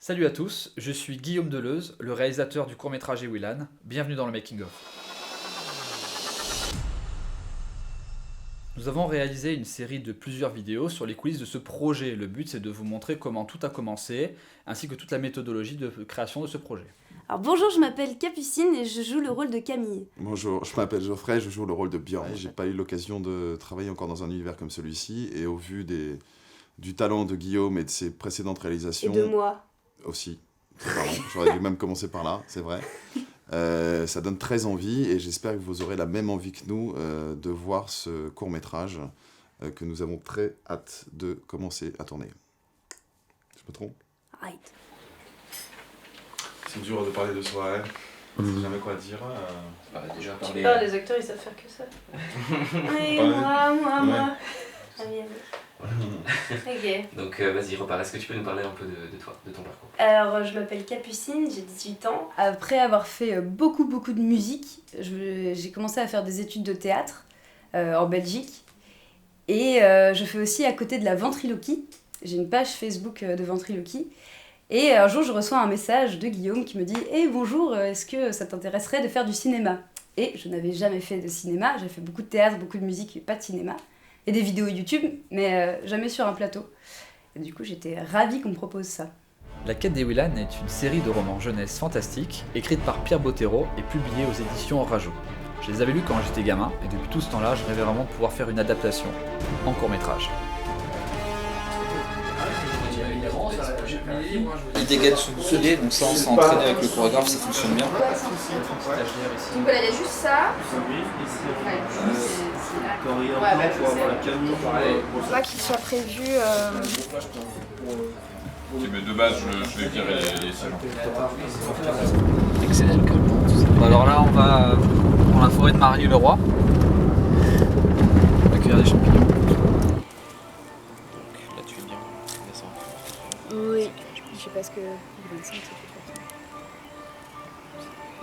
Salut à tous, je suis Guillaume Deleuze, le réalisateur du court-métrage Ewilan. Bienvenue dans le Making of. Nous avons réalisé une série de plusieurs vidéos sur les coulisses de ce projet. Le but, c'est de vous montrer comment tout a commencé, ainsi que toute la méthodologie de création de ce projet. Alors bonjour, je m'appelle Capucine et je joue le rôle de Camille. Bonjour, je m'appelle Geoffrey, je joue le rôle de Bjorn. J'ai pas eu l'occasion de travailler encore dans un univers comme celui-ci, et au vu du talent de Guillaume et de ses précédentes Et réalisations... de moi. Aussi, pardon, j'aurais dû même commencer par là, c'est vrai. Ça donne très envie, et j'espère que vous aurez la même envie que nous de voir ce court-métrage que nous avons très hâte de commencer à tourner. Je me trompe ? Right. C'est dur de parler de soi, hein. On sait jamais quoi dire. Déjà Les acteurs ils savent faire que ça. Oui, moi. Ok. Donc vas-y, repars. Est-ce que tu peux nous parler un peu de toi, de ton parcours? Alors je m'appelle Capucine, j'ai 18 ans. Après avoir fait beaucoup de musique, j'ai commencé à faire des études de théâtre en Belgique. Et je fais aussi à côté de la ventriloquie. J'ai une page Facebook de ventriloquie. Et un jour, je reçois un message de Guillaume qui me dit « Hey, bonjour, est-ce que ça t'intéresserait de faire du cinéma ?» Et je n'avais jamais fait de cinéma, j'ai fait beaucoup de théâtre, beaucoup de musique, mais pas de cinéma. Et des vidéos YouTube, mais jamais sur un plateau. Et du coup, j'étais ravie qu'on me propose ça. La Quête d'Ewilan est une série de romans jeunesse fantastiques, écrite par Pierre Bottero et publiée aux éditions Rajo. Je les avais lus quand j'étais gamin, et depuis tout ce temps-là, je rêvais vraiment de pouvoir faire une adaptation en court-métrage. L'idée gagne sous soudé, donc ça on s'est entraîné avec le chorégraphe, ça fonctionne bien. Donc voilà, il y a juste ça. Pas qu'il soit prévu. Ok, mais de base, je vais virer les salons. Excellent. Bon, alors là, on va dans la forêt de Marieux-le-Roi. On va cueillir des champignons. Là tu es bien, descends. Oui, je sais pas ce que.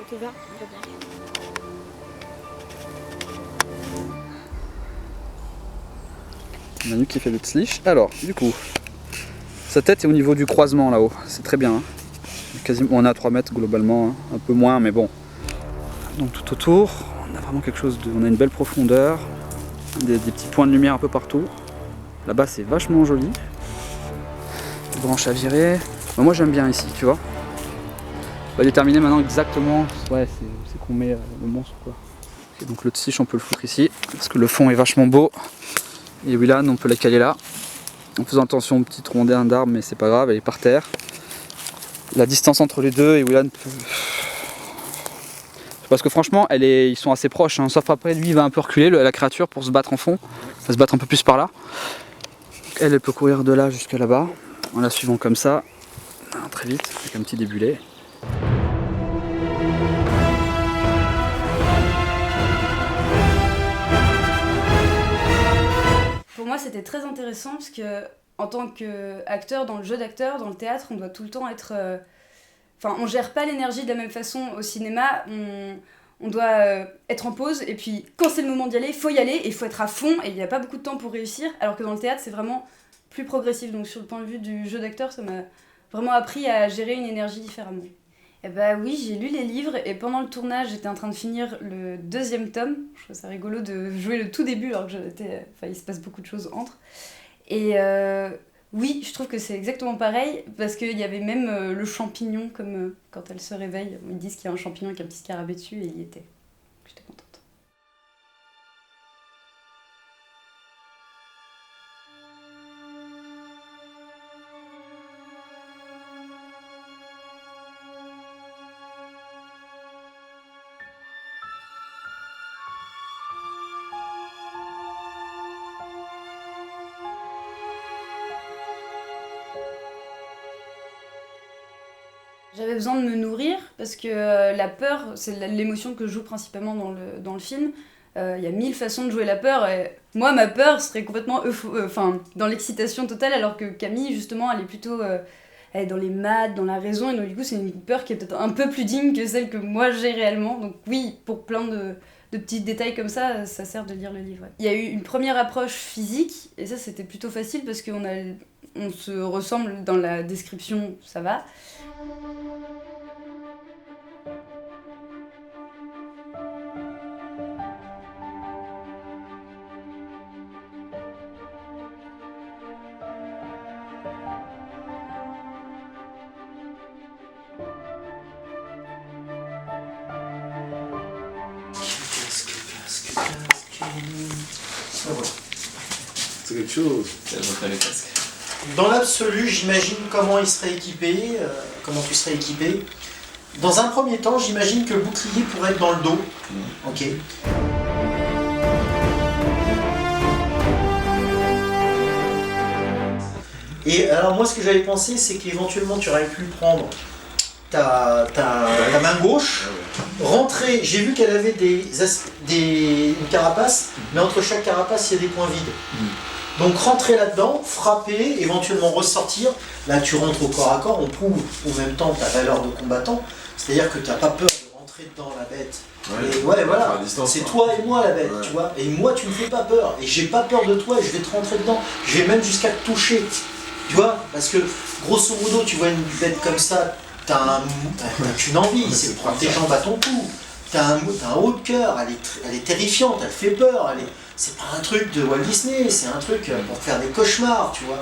Tout va. Manu qui fait le tslish. Alors, du coup, sa tête est au niveau du croisement là-haut. C'est très bien. Hein. Quasiment, on est à 3 mètres globalement, hein. Un peu moins, mais bon. Donc tout autour, on a vraiment quelque chose de. On a une belle profondeur, des petits points de lumière un peu partout. Là-bas, c'est vachement joli. Des branches à virer. Bah, moi, j'aime bien ici, tu vois. On va déterminer maintenant exactement. Ouais, c'est qu'on met le monstre quoi. Ok, donc le tslish, on peut le foutre ici parce que le fond est vachement beau. Et Ewilan, on peut la caler là, en faisant attention aux petites rondelles d'arbre, mais c'est pas grave, elle est par terre. La distance entre les deux, Ewilan peut... Parce que franchement, ils sont assez proches, hein, sauf après, lui il va un peu reculer, la créature, pour se battre en fond. Il va se battre un peu plus par là. Donc elle peut courir de là jusqu'à là-bas, en la suivant comme ça, très vite, avec un petit débulet. Pour moi, c'était très intéressant parce que, en tant qu'acteur, dans le jeu d'acteur, dans le théâtre, on doit tout le temps être. Enfin, on gère pas l'énergie de la même façon au cinéma. On doit être en pause et puis quand c'est le moment d'y aller, il faut y aller et il faut être à fond et il n'y a pas beaucoup de temps pour réussir. Alors que dans le théâtre, c'est vraiment plus progressif. Donc, sur le point de vue du jeu d'acteur, ça m'a vraiment appris à gérer une énergie différemment. Eh bah oui, j'ai lu les livres et pendant le tournage, j'étais en train de finir le 2e tome. Je trouve ça rigolo de jouer le tout début alors que il se passe beaucoup de choses entre. Et oui, je trouve que c'est exactement pareil parce qu'il y avait même le champignon comme quand elle se réveille. Ils disent qu'il y a un champignon avec un petit scarabée dessus et il y était. J'étais contente. J'avais besoin de me nourrir parce que la peur, c'est l'émotion que je joue principalement dans le film. Il y a 1000 façons de jouer la peur et moi, ma peur serait complètement dans l'excitation totale alors que Camille, justement, elle est plutôt elle est dans les maths, dans la raison et donc du coup, c'est une peur qui est peut-être un peu plus digne que celle que moi j'ai réellement. Donc oui, pour plein de petits détails comme ça sert de lire le livre. Ouais. Il y a eu une première approche physique et ça, c'était plutôt facile parce qu'on on se ressemble dans la description, ça va. C'est quelque chose. Ça montrer les casques. Dans l'absolu, j'imagine comment il serait équipé, comment tu serais équipé. Dans un premier temps, j'imagine que le bouclier pourrait être dans le dos. Ok. Et alors moi, ce que j'avais pensé, c'est qu'éventuellement, tu aurais pu prendre ta main gauche, rentrer. J'ai vu qu'elle avait une carapace, mais entre chaque carapace, il y a des points vides. Donc rentrer là-dedans, frapper, éventuellement ressortir. Là, tu rentres au corps à corps, on prouve en même temps ta valeur de combattant. C'est-à-dire que tu n'as pas peur de rentrer dans la bête. Et ouais, voilà, c'est toi et moi la bête, tu vois. Et moi, tu me fais pas peur. Et j'ai pas peur de toi et je vais te rentrer dedans. Je vais même jusqu'à te toucher. Tu vois, parce que grosso modo, tu vois une bête comme ça, t'as qu'une envie, c'est de prendre tes jambes à ton cou. T'as un haut de cœur, elle est terrifiante, elle fait peur. C'est pas un truc de Walt Disney, c'est un truc pour faire des cauchemars, tu vois.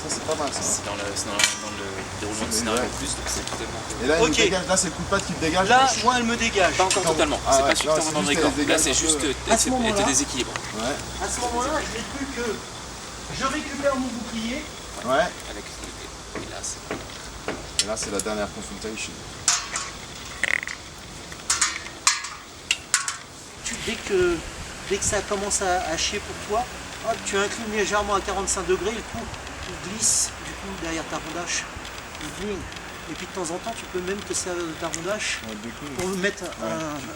C'est pas mal ça. C'est dans le déroulement du scénario en plus, donc c'est totalement. Et là, il Ok. me dégage, là c'est le coup de patte qui me dégage. Là, moi, elle me dégage. Pas encore totalement, Ah c'est ouais, pas suffisamment c'est dans le juste décor. les Là dégâts c'est un juste À ce moment-là. elle te déséquilibre. Ouais, À ce moment-là, je n'ai plus que je récupère mon bouclier. ouais. Avec et là c'est. Et là c'est la dernière confrontation. Dès que ça commence à chier pour toi, hop, tu inclines légèrement à 45 degrés, le coup il glisse du coup derrière ta rondache. Il glisse. Et puis de temps en temps, tu peux même te servir de ta rondache pour le mettre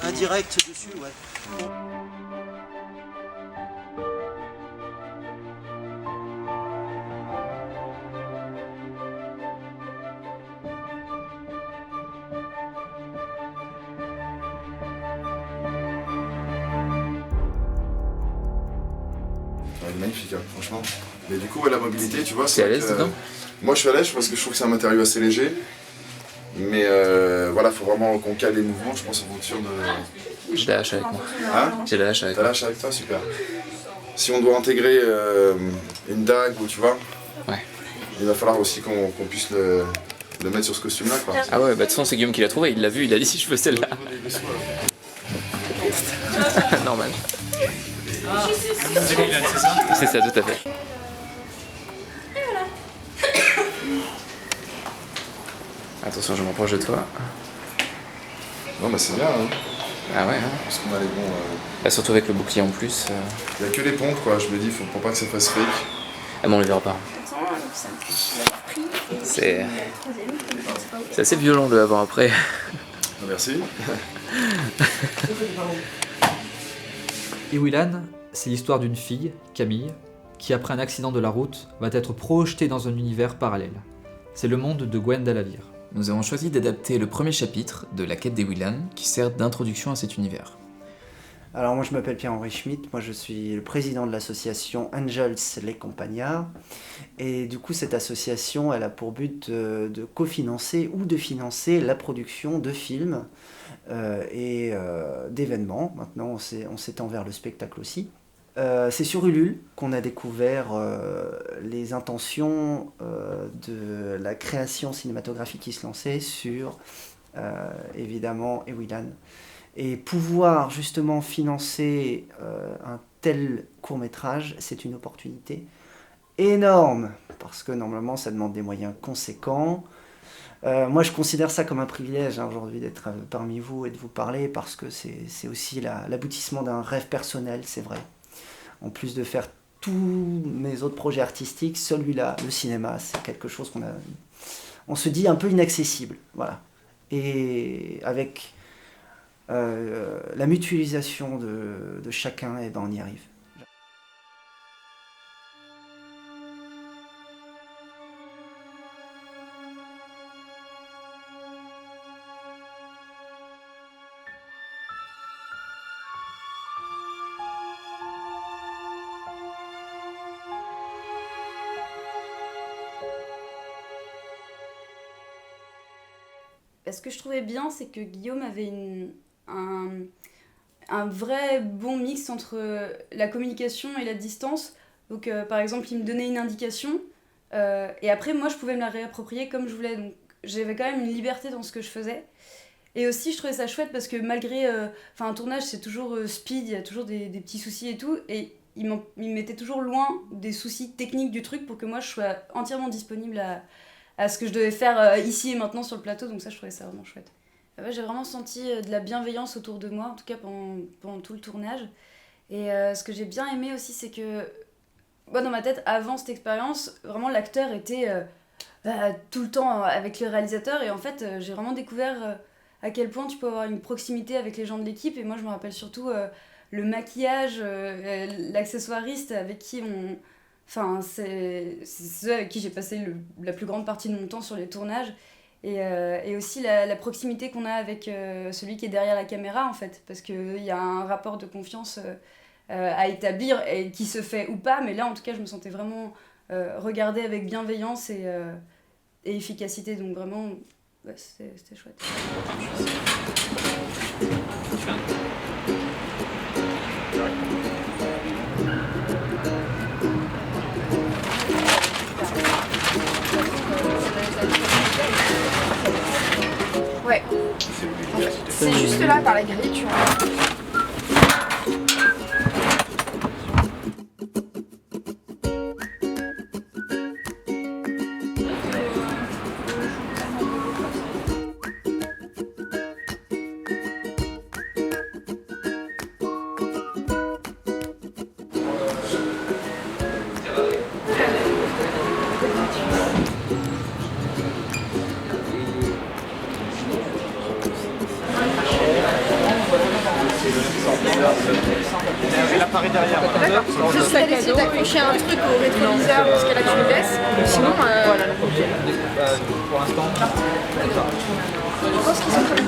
un direct dessus. Ouais. Magnifique, hein, franchement. Mais du coup, ouais, la mobilité, tu vois, T'es à vrai l'aise que, dedans moi je suis à l'aise parce que je trouve que c'est un matériau assez léger. Mais voilà, faut vraiment qu'on cale les mouvements, je pense, en fonction de. J'ai la hache avec moi. Hein? J'ai la hache avec T'as moi. lâche avec toi, super. Si on doit intégrer une dague ou tu vois, Ouais. il va falloir aussi qu'on puisse le mettre sur ce costume-là, quoi. Ah ouais, bah de toute façon c'est Guillaume qui l'a trouvé, il l'a vu, il a dit si je veux celle-là. Normal. C'est ça, tout à fait. Attention, je m'approche de toi. Non, bah c'est bien, hein, Ah ouais, hein. parce qu'on a les bons. Bah, surtout avec le bouclier en plus. Il n'y a que les pompes, quoi. Je me dis, faut pour pas que ça fasse fake. Ah bon, on les verra pas. C'est assez violent de l'avoir après. Ah, merci. Iwilan, c'est l'histoire d'une fille, Camille, qui après un accident de la route va être projetée dans un univers parallèle. C'est le monde de Gwen Dalavir. Nous avons choisi d'adapter le premier chapitre de La quête des Willan qui sert d'introduction à cet univers. Alors moi je m'appelle Pierre-Henri Schmitt, moi je suis le président de l'association Angels les Compagnards et du coup cette association elle a pour but de cofinancer ou de financer la production de films et d'événements. Maintenant on s'étend vers le spectacle aussi. C'est sur Ulule qu'on a découvert les intentions de la création cinématographique qui se lançait sur évidemment Ewilan. Et pouvoir justement financer un tel court-métrage, c'est une opportunité énorme, parce que normalement ça demande des moyens conséquents. Moi je considère ça comme un privilège hein, aujourd'hui d'être parmi vous et de vous parler, parce que c'est aussi l'aboutissement d'un rêve personnel, c'est vrai. En plus de faire tous mes autres projets artistiques, celui-là, le cinéma, c'est quelque chose on se dit un peu inaccessible. Voilà. Et avec la mutualisation de chacun, et ben on y arrive. ce que je trouvais bien, c'est que Guillaume avait un vrai bon mix entre la communication et la distance. Donc par exemple, il me donnait une indication et après moi je pouvais me la réapproprier comme je voulais. Donc j'avais quand même une liberté dans ce que je faisais. Et aussi je trouvais ça chouette parce que malgré un tournage c'est toujours speed, il y a toujours des petits soucis et tout, et il me mettait toujours loin des soucis techniques du truc pour que moi je sois entièrement disponible à ce que je devais faire ici et maintenant sur le plateau. Donc ça je trouvais ça vraiment chouette. Ouais, j'ai vraiment senti de la bienveillance autour de moi, en tout cas pendant tout le tournage. Et ce que j'ai bien aimé aussi, c'est que moi, dans ma tête, avant cette expérience, vraiment l'acteur était tout le temps avec le réalisateur. Et en fait, j'ai vraiment découvert à quel point tu peux avoir une proximité avec les gens de l'équipe. Et moi, je me rappelle surtout le maquillage, l'accessoiriste avec qui on... Enfin, c'est ceux avec qui j'ai passé la plus grande partie de mon temps sur les tournages. Et aussi la proximité qu'on a avec celui qui est derrière la caméra, en fait, parce qu'il y a un rapport de confiance à établir, et qui se fait ou pas, mais là, en tout cas, je me sentais vraiment regardée avec bienveillance et efficacité, donc vraiment, ouais, c'était chouette. Ouais. C'est juste là par la grille, tu vois. Elle apparaît derrière. D'accord. Juste là d'essayer d'accrocher un truc au rétroviseur parce qu'elle a tu le laisses. Sinon, voilà. Pour l'instant, je pense qu'ils sont très bien.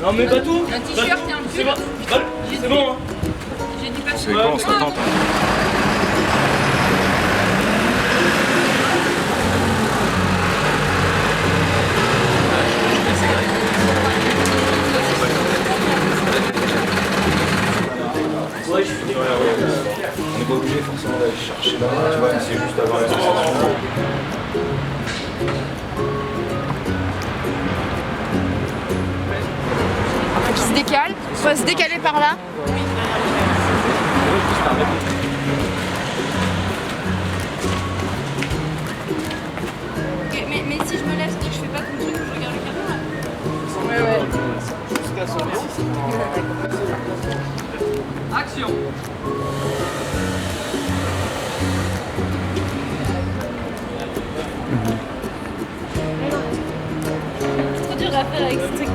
Non mais pas tout. Un t-shirt et un pull. C'est bon. C'est bon. J'ai du papier. C'est bon, ça tente. Ouais, je suis désolé. On n'est pas obligé forcément d'aller chercher là, tu vois, c'est juste avoir la sensation. Qui se décale. Faut se décaler par là. Mais si je me lève, c'est que je fais pas ton truc, je regarde le caméra. Ouais. Jusqu'à sonner. action. C'est trop dur à faire avec ce truc.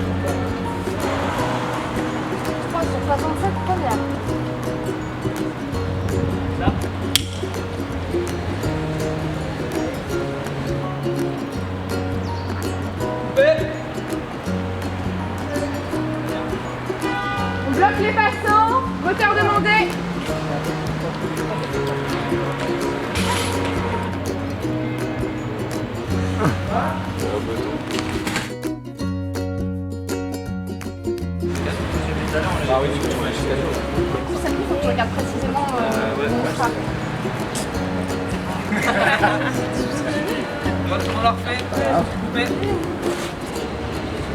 Je crois sur 67 première. Là. On bloque les passants. Moteur demandé. Ah oui, tu vois, jusqu'à nous. Du coup, ça il faut que tu regardes précisément mon phare. On l'a refait. Coupé.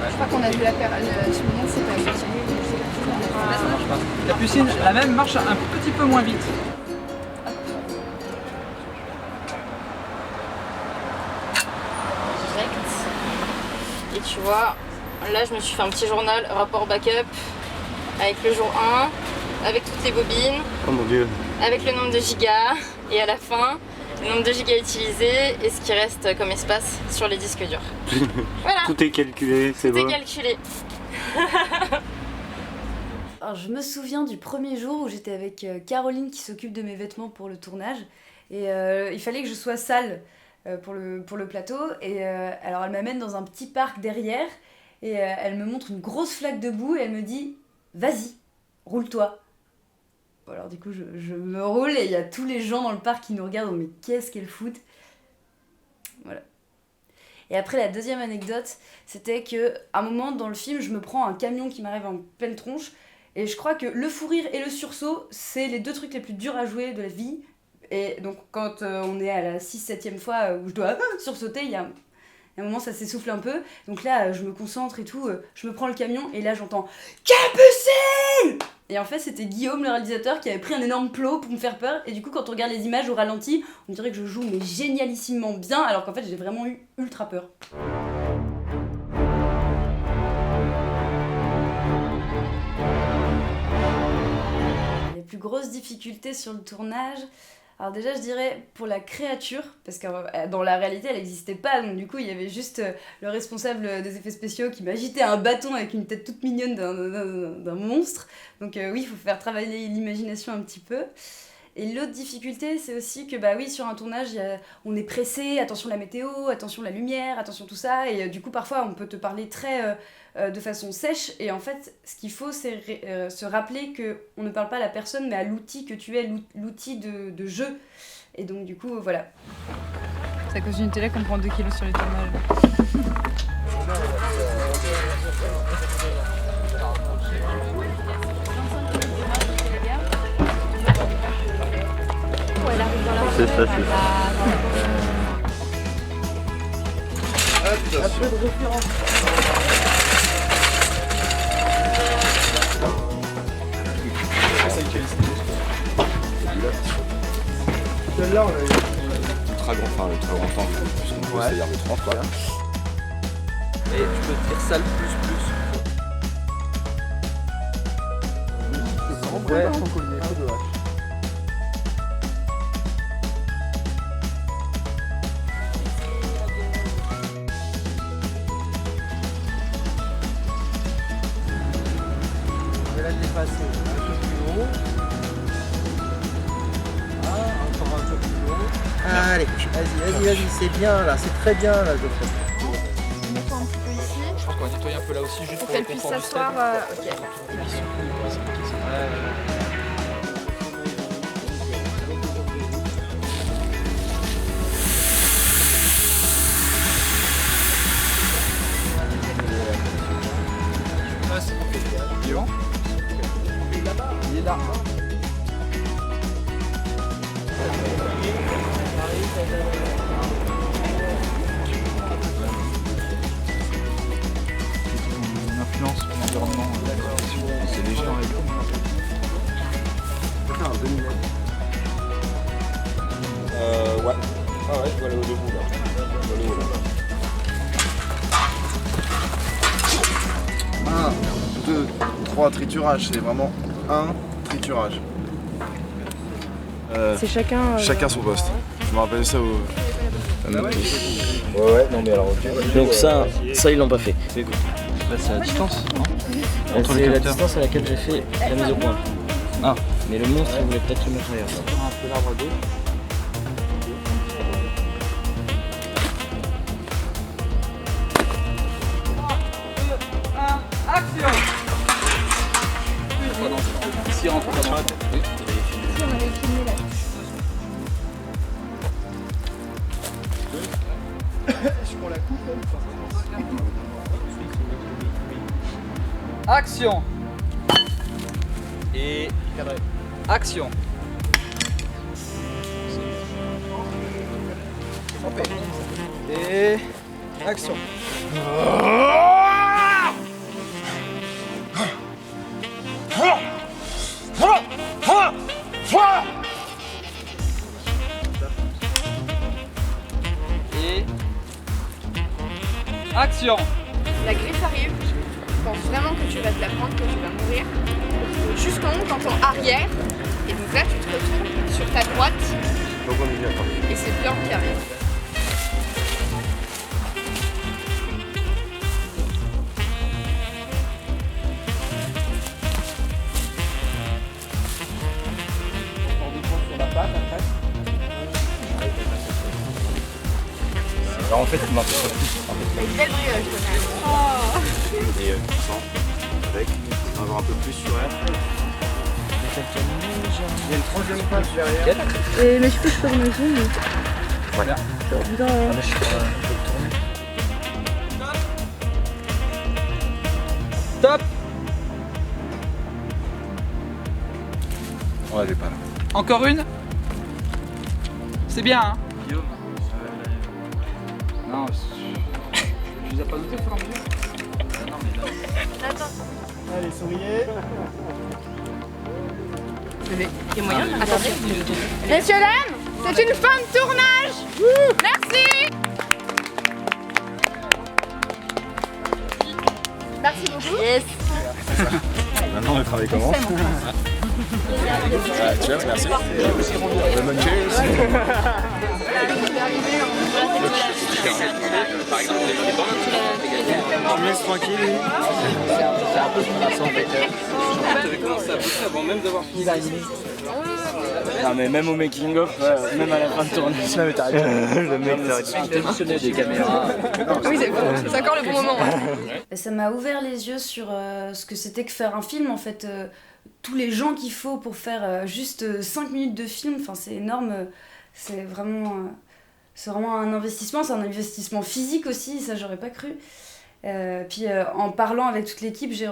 Je crois qu'on a dû la faire. Ce moment, c'est pas essentiel. La pucine, la même, marche un petit peu moins vite. Direct. Et tu vois, là je me suis fait un petit journal, rapport backup, avec le jour 1, avec toutes les bobines, Oh mon dieu. avec le nombre de gigas, et à la fin, le nombre de gigas utilisés et ce qui reste comme espace sur les disques durs. Voilà. Tout est calculé, c'est Tout bon. est calculé. Alors, je me souviens du premier jour où j'étais avec Caroline qui s'occupe de mes vêtements pour le tournage. Et il fallait que je sois sale pour le plateau. Et alors elle m'amène dans un petit parc derrière. Et elle me montre une grosse flaque de boue et elle me dit « Vas-y, roule-toi ». Bon, alors du coup je me roule et il y a tous les gens dans le parc qui nous regardent. Mais qu'est-ce qu'elle fout? Voilà. Et après, la deuxième anecdote, c'était qu'à un moment dans le film, je me prends un camion qui m'arrive en pleine tronche. Et je crois que le fou rire et le sursaut, c'est les deux trucs les plus durs à jouer de la vie. Et donc, quand on est à la 6-7e fois où je dois sursauter, il y a un moment, ça s'essouffle un peu. Donc là, je me concentre et tout, je me prends le camion et là, j'entends « Capucine !» Et en fait, c'était Guillaume, le réalisateur, qui avait pris un énorme plot pour me faire peur. Et du coup, quand on regarde les images au ralenti, on dirait que je joue mais génialissimement bien, alors qu'en fait, j'ai vraiment eu ultra peur. Les plus grosses difficultés sur le tournage... Alors déjà, je dirais pour la créature, parce que dans la réalité, elle n'existait pas, donc du coup, il y avait juste le responsable des effets spéciaux qui m'agitait un bâton avec une tête toute mignonne d'un monstre. Donc oui, il faut faire travailler l'imagination un petit peu. Et l'autre difficulté, c'est aussi que bah oui, sur un tournage, on est pressé, attention la météo, attention la lumière, attention tout ça, et du coup, parfois, on peut te parler de façon sèche, et en fait, ce qu'il faut, c'est se rappeler qu'on ne parle pas à la personne, mais à l'outil que tu es, l'outil de jeu. Et donc, du coup, voilà. C'est à cause d'une télé qu'on prend 2 kilos sur les tournages. C'est ça, c'est ça. Un peu de référence. Celle-là, on a eu Ultra grand, enfin le très grand temps, puisqu'on peut, c'est-à-dire le 30 quoi. Et tu peux dire ça le plus. Ouais. On va la dépasser un peu plus haut. Ah, encore un peu plus haut. Allez, vas-y, c'est bien là, c'est très bien là, Geoffrey. Mets-toi un petit peu ici. Je pense qu'on va nettoyer un peu là aussi, juste Pour pour le qu'elle puisse confort du s'asseoir. stade. Guillaume, il est là. On influence l'environnement, c'est léger en réalité. Ouais. Ah ouais, je vois aller au debout là. Je vois aller au là. 1, 2, 3 triturages, c'est vraiment un triturage. C'est chacun. Chacun son poste. Je me rappelle ça au. Ouais, non mais alors ok. Donc ça ils l'ont pas fait. Là, c'est la distance, non? Entre C'est les la capteurs. distance à laquelle j'ai fait la mise au point. Ah. Mais le monstre, il voulait peut-être le mettre ailleurs. Un peu l'arbre d'eau. Action! Oh non, ici rentre pas sur la tête. Oui. Si, on avait filmé là. Est-ce qu'on la coupe Action! Et action! Et action! Et action! La griffe arrive. Je pense vraiment que tu vas te la prendre, que tu vas mourir. Jusqu'en haut, t'entends arrière. Et donc là, tu te retournes sur ta droite. Donc on est bien parti. Et c'est Björn qui arrive. Alors en fait, il m'empêche plus. T'as une belle brioche, quand même. Oh. Et puissant, avec, on va avoir un peu plus sur elle. Il y a une troisième page derrière. Mais je peux faire une zoom. Voilà. Putain. Ah, là, je suis pas un peu tourné. Stop. On l'avait pas là. Encore une. C'est bien, hein. Guillaume. Non, je les ai pas notés pour l'enlever. Non, mais là. Attends. Allez, souriez. Il y a moyen de Attention. Messieurs, dames, c'est une fin de tournage. Merci. Merci beaucoup. Yes. Maintenant, le travail commence. Cheers, merci. Lemon cheers. Tu me laisses tranquille. C'est un peu ce qu'on a fait en fait. Tu avais commencé à bosser avant même d'avoir fini. Non mais même au making of, même à la fin de tournage, là mais t'arrêtes. Le mec s'arrête. Positionner des caméras. Oui, c'est encore le bon moment. Ça m'a ouvert les yeux sur ce que c'était que faire un film en fait. Tous les gens qu'il faut pour faire juste 5 minutes de film, enfin, c'est énorme. C'est vraiment un investissement, c'est un investissement physique aussi, ça j'aurais pas cru. Puis en parlant avec toute l'équipe, j'ai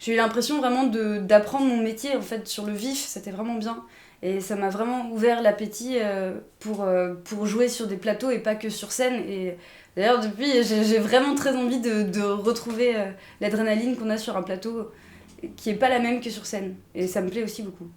eu l'impression vraiment d'apprendre mon métier en fait sur le vif, c'était vraiment bien. Et ça m'a vraiment ouvert l'appétit pour jouer sur des plateaux et pas que sur scène. Et d'ailleurs depuis, j'ai vraiment très envie de retrouver l'adrénaline qu'on a sur un plateau qui est pas la même que sur scène. Et ça me plaît aussi beaucoup.